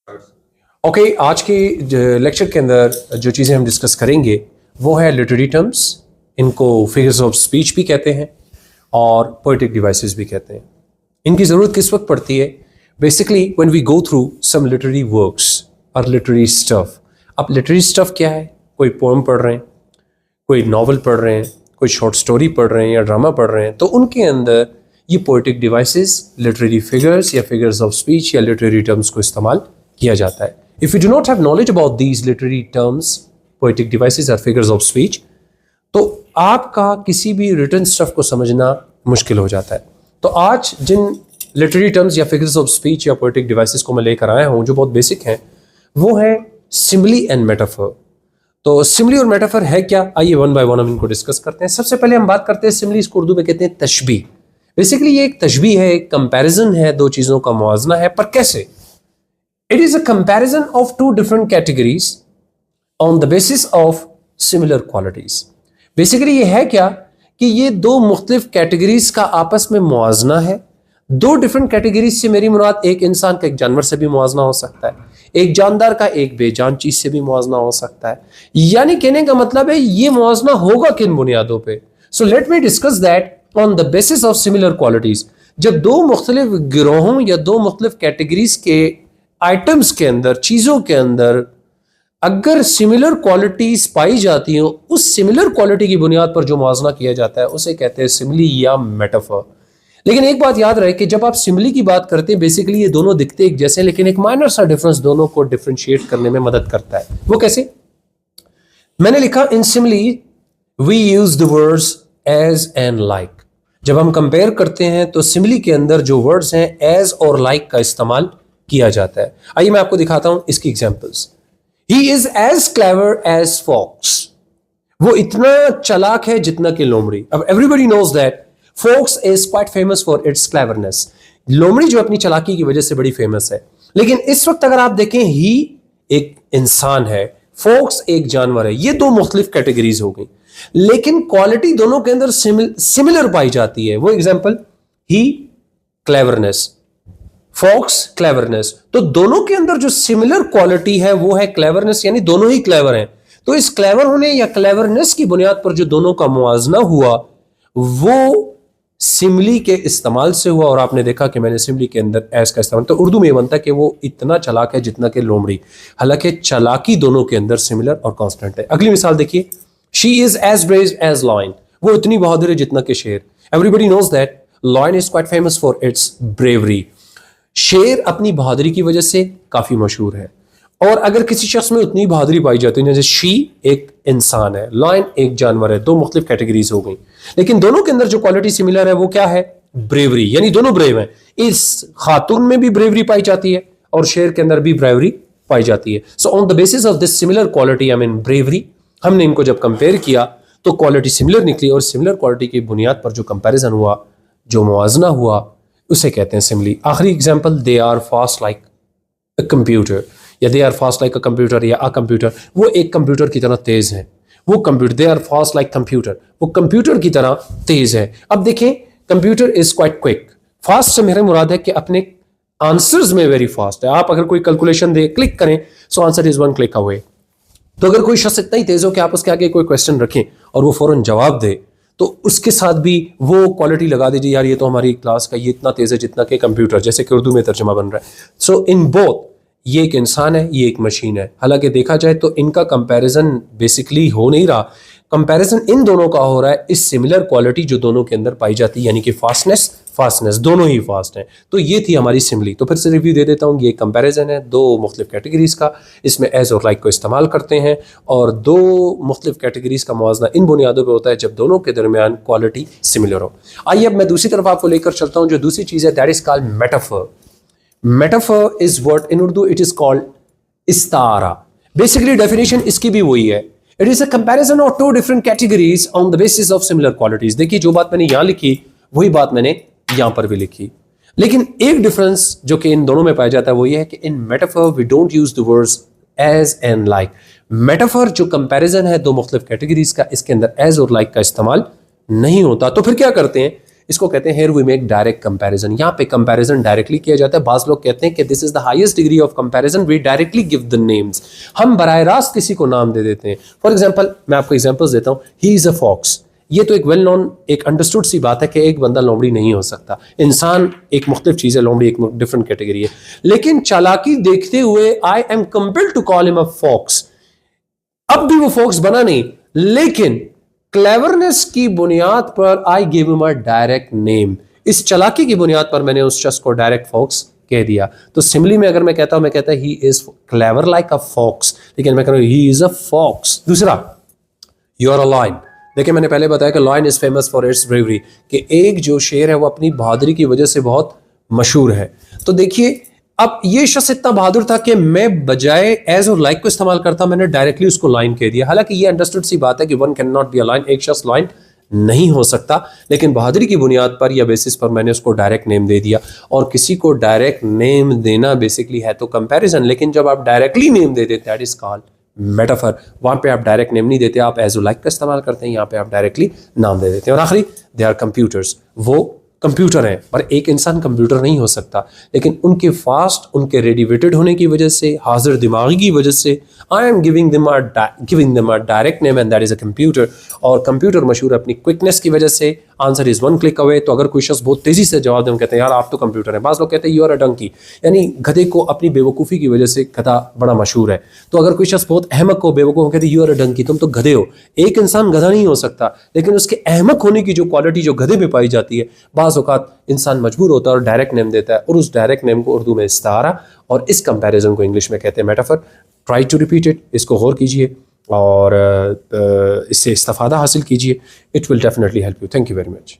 Okay آج کے lecture کے اندر جو چیزیں ہم ڈسکس کریں گے وہ ہے لٹریری ٹرمز، ان کو فگرز آف اسپیچ بھی کہتے ہیں اور پوئٹک ڈیوائسز بھی کہتے ہیں. ان کی ضرورت کس وقت پڑتی ہے؟ Basically when we go through some literary works اور لٹریری اسٹف. اب لٹریری اسٹف کیا ہے؟ کوئی پوئم پڑھ رہے ہیں، کوئی ناول پڑھ رہے ہیں، کوئی شارٹ سٹوری پڑھ رہے ہیں یا ڈرامہ پڑھ رہے ہیں، تو ان کے اندر یہ پوئٹک ڈیوائسز، لٹریری فگرز یا فگرز آف اسپیچ یا لٹریری ٹرمز کو استعمال کیا جاتا ہے. If you do not have knowledge about these literary terms, poetic devices or figures of speech, تو آپ کا کسی بھی written stuff کو سمجھنا مشکل ہو جاتا ہے. تو آج جن literary terms یا figures of speech یا poetic devices کو میں لے کر آیا ہوں جو بہت بیسک ہیں، وہ ہیں simile and metaphor. تو simile اور metaphor ہے کیا؟ آئیے ون بائی ون ہم ان کو ڈسکس کرتے ہیں. سب سے پہلے ہم بات کرتے ہیں simile، اس کو اردو میں کہتے ہیں تشبیہ. بیسکلی یہ ایک تشبیہ ہے، ایک کمپیریزن ہے، دو چیزوں کا موازنہ ہے. پر کیسے؟ It is a comparison of two different categories on the basis of similar qualities. Basically یہ ہے کیا کہ یہ دو مختلف کیٹیگریز کا آپس میں موازنہ ہے. دو ڈفرنٹ کیٹیگریز سے میری مراد ایک انسان کا ایک جانور سے بھی موازنہ ہو سکتا ہے، ایک جاندار کا ایک بے جان چیز سے بھی موازنہ ہو سکتا ہے. یعنی کہنے کا مطلب ہے یہ موازنہ ہوگا کن بنیادوں پہ؟ So let me discuss that on the basis of similar qualities. جب دو مختلف گروہوں یا دو مختلف کیٹیگریز کے آئٹمس کے اندر، چیزوں کے اندر اگر سملر کوالٹیز پائی جاتی ہیں، اس سملر کوالٹی کی بنیاد پر جو موازنہ کیا جاتا ہے اسے کہتے ہیں سملی یا میٹافور. لیکن ایک بات یاد رہے کہ جب آپ سملی کی بات کرتے ہیں بیسیکلی یہ دونوں دکھتے ایک جیسے، لیکن ایک مائنر سا ڈفرنس دونوں کو ڈفرینشیٹ کرنے میں مدد کرتا ہے. وہ کیسے؟ میں نے لکھا in simile we use the words as and like. جب ہم کمپیئر کرتے ہیں تو سملی کے اندر جو ورڈز ہیں ایز اور لائک کا استعمال کیا جاتا ہے. آئیے میں آپ کو دکھاتا ہوں اس کی examples. He is as clever as fox. وہ اتنا چلاک ہے جتنا کہ لومڑی. اب everybody knows that fox is quite famous for its cleverness. لومڑی جو اپنی چلاکی کی وجہ سے بڑی فیمس ہے. لیکن اس وقت اگر آپ دیکھیں he ایک انسان ہے، fox ایک جانور ہے. یہ دو مختلف کیٹیگریز ہو گئی، لیکن کوالٹی دونوں کے اندر سملر پائی جاتی ہے. وہ ایگزامپل he cleverness، فاکس کلیورنس. تو دونوں کے اندر جو سملر کوالٹی ہے وہ ہے کلیورنس، یعنی دونوں ہی کلیور ہیں. تو اس کلیور ہونے یا کلیورنس کی بنیاد پر جو دونوں کا موازنہ ہوا وہ سملی کے استعمال سے ہوا. اور آپ نے دیکھا کہ میں نے سملی کے اندر ایز کا استعمال، تو اردو میں یہ بنتا ہے کہ وہ اتنا چلاک ہے جتنا کہ لومڑی. حالانکہ چلاکی دونوں کے اندر سملر اور کانسٹنٹ ہے. اگلی مثال دیکھیے، she is as brave as lion. وہ اتنی بہادر ہے جتنا کہ شیر. Everybody knows that lion is quite famous for its bravery. شیر اپنی بہادری کی وجہ سے کافی مشہور ہے. اور اگر کسی شخص میں اتنی بہادری پائی جاتی ہے، جیسے شی ایک انسان ہے، لائن ایک جانور ہے، دو مختلف کیٹیگریز ہو گئی، لیکن دونوں کے اندر جو کوالٹی سملر ہے وہ کیا ہے؟ بریوری. یعنی دونوں بریو ہیں. اس خاتون میں بھی بریوری پائی جاتی ہے اور شیر کے اندر بھی بریوری پائی جاتی ہے. So on the basis of this similar quality I mean bravery, ہم نے ان کو جب کمپیئر کیا تو کوالٹی سملر نکلی، اور سملر کوالٹی کی بنیاد پر جو کمپیریزن ہوا، جو موازنہ ہوا، اسے کہتے ہیں سملی. آخری example, they are fast like a computer, یا they are fast like a computer یا کمپیوٹر. وہ ایک کمپیوٹر کی طرح تیز ہے. وہ computer, they are fast like computer, وہ کمپیوٹر کی طرح تیز ہے. اب دیکھیں computer is quite quick. Fast سے میرا مراد ہے کہ اپنے آنسرز میں ویری فاسٹ ہے. آپ اگر کوئی کیلکولیشن دے کلک کریں so answer is one click away. تو اگر کوئی شخص اتنا ہی تیز ہو کہ آپ اس کے آگے کوئی کوشچن رکھیں اور وہ فوراً جواب دے تو اس کے ساتھ بھی وہ کوالٹی لگا دیجیے، یار یہ تو ہماری کلاس کا یہ اتنا تیز ہے جتنا کہ کمپیوٹر، جیسے کہ اردو میں ترجمہ بن رہا ہے. سو ان بوتھ، یہ ایک انسان ہے، یہ ایک مشین ہے. حالانکہ دیکھا جائے تو ان کا کمپیریزن بیسکلی ہو نہیں رہا. کمپیریزن ان دونوں کا ہو رہا ہے اس سملر کوالٹی جو دونوں کے اندر پائی جاتی ہے، یعنی کہ فاسٹنس دونوں ہی فاسٹ ہیں. تو یہ تھی ہماری سملی. تو پھر سے ریویو دے دیتا ہوں. یہ کمپیریزن ہے دو مختلف کیٹیگریز کا، اس میں ایز اور لائک کو استعمال کرتے ہیں، اور دو مختلف کیٹیگریز کا موازنہ ان بنیادوں پہ ہوتا ہے جب دونوں کے درمیان کوالٹی سملر ہو. آئیے اب میں دوسری طرف آپ کو لے کر چلتا ہوں. جو دوسری چیز ہے that is called metaphor. Metaphor is word in Urdu it is called استعارہ. بیسکلی ڈیفینیشن اس کی بھی وہی ہے. It is a comparison of two different categories on the basis of similar qualities. دیکھیے جو بات میں نے یہاں لکھی وہی بات میں نے یہاں پر بھی لکھی، لیکن ایک ڈفرنس جو کہ ان دونوں میں پایا جاتا ہے وہ یہ ہے کہ in metaphor we don't use the words as and like. Metaphor جو کمپیریزن ہے دو مختلف کیٹیگریز کا، اس کے اندر as اور like کا استعمال نہیں ہوتا. تو پھر کیا کرتے ہیں؟ اس کو کہتے ہیں here we make direct comparison. یہاں پہ کمپیریزن ڈائریکٹلی کیا جاتا ہے. بعض لوگ کہتے ہیں کہ this is the highest degree of comparison, we directly give the names, ہم براہ راست کسی کو نام دے دیتے ہیں. فار ایگزامپل میں آپ کو ایگزامپلس دیتا ہوں. ہی از اے فاکس, یہ تو ایک ویل نون ایک انڈرسٹوڈ سی بات ہے کہ ایک بندہ لومڑی نہیں ہو سکتا. انسان ایک مختلف چیز ہے, لومڑی ایک ڈفرنٹ کیٹیگری ہے. لیکن چالاکی دیکھتے ہوئے I am compelled to call ہم اے فاکس. اب بھی وہ فاکس بنا نہیں, لیکن کلیورنس کی بنیاد پر آئی گیو ہم اے ڈائریکٹ نیم. اس چالاکی کی بنیاد پر میں نے اس شخص کو ڈائریکٹ فاکس کہہ دیا. تو سملی میں اگر میں کہتا ہوں, میں کہتا he is clever like a fox, لیکن میں کہہ رہا ہوں ہی از اے فاکس. دوسرا, یو آر اے لائن. دیکھیں میں نے پہلے بتایا کہ lion is famous for its bravery, کہ ایک جو شیر ہے وہ اپنی بہادری کی وجہ سے بہت مشہور ہے. تو دیکھیے اب یہ شخص اتنا بہادر تھا کہ میں بجائے ایز اور لائک کو استعمال کرتا, میں نے ڈائریکٹلی اس کو لائن کہہ دیا. حالانکہ یہ انڈرسٹوڈ سی بات ہے کہ one can not be a line, ایک شخص لائن نہیں ہو سکتا, لیکن بہادری کی بنیاد پر یا بیسس پر میں نے اس کو ڈائریکٹ نیم دے دیا. اور کسی کو ڈائریکٹ نیم دینا بیسکلی ہے تو کمپیریزن, لیکن جب آپ ڈائریکٹلی نیم دے دیتے دیٹ از کالڈ میٹافر. وہاں پہ آپ ڈائریکٹ نیم نہیں دیتے, آپ ایز او لائک کا استعمال کرتے ہیں, یہاں پہ آپ ڈائریکٹلی نام دے دیتے ہیں. اور آخری, دے آر کمپیوٹرز, وہ کمپیوٹر ہیں, اور ایک انسان کمپیوٹر نہیں ہو سکتا, لیکن ان کے فاسٹ, ان کے ریڈیویٹڈ ہونے کی وجہ سے, حاضر دماغی کی وجہ سے I am giving them a direct name and that is a computer. اور کمپیوٹر مشہور ہے اپنی کوئکنیس کی وجہ سے, answer is one click away. تو اگر کوئی شخص بہت تیزی سے جواب دے, ہم کہتے ہیں یار آپ تو کمپیوٹر ہیں. بعض لوگ کہتے ہیں یو آر اے ڈنکی, یعنی گدھے کو اپنی بے وقوفی کی وجہ سے گدھا بڑا مشہور ہے. تو اگر کوئی شخص بہت احمق ہو, بے وقوف ہو, کہتے ہیں یو آر اے ڈنکی, تم تو گدھے ہو. ایک انسان گدھا نہیں ہو سکتا, لیکن اس کے احمق ہونے کی جو کوالٹی جو گدھے میں پائی جاتی ہے, بعض اوقات انسان مجبور ہوتا ہے اور ڈائریکٹ نیم دیتا ہے, اور اس ڈائریکٹ نیم کو اردو میں استعارہ, اور اس کمپیریزن کو انگلش میں کہتے ہیں metaphor. Try to repeat it, اس کو غور کیجیے اور اس سے استفادہ حاصل کیجیے. It will definitely help you. Thank you very much.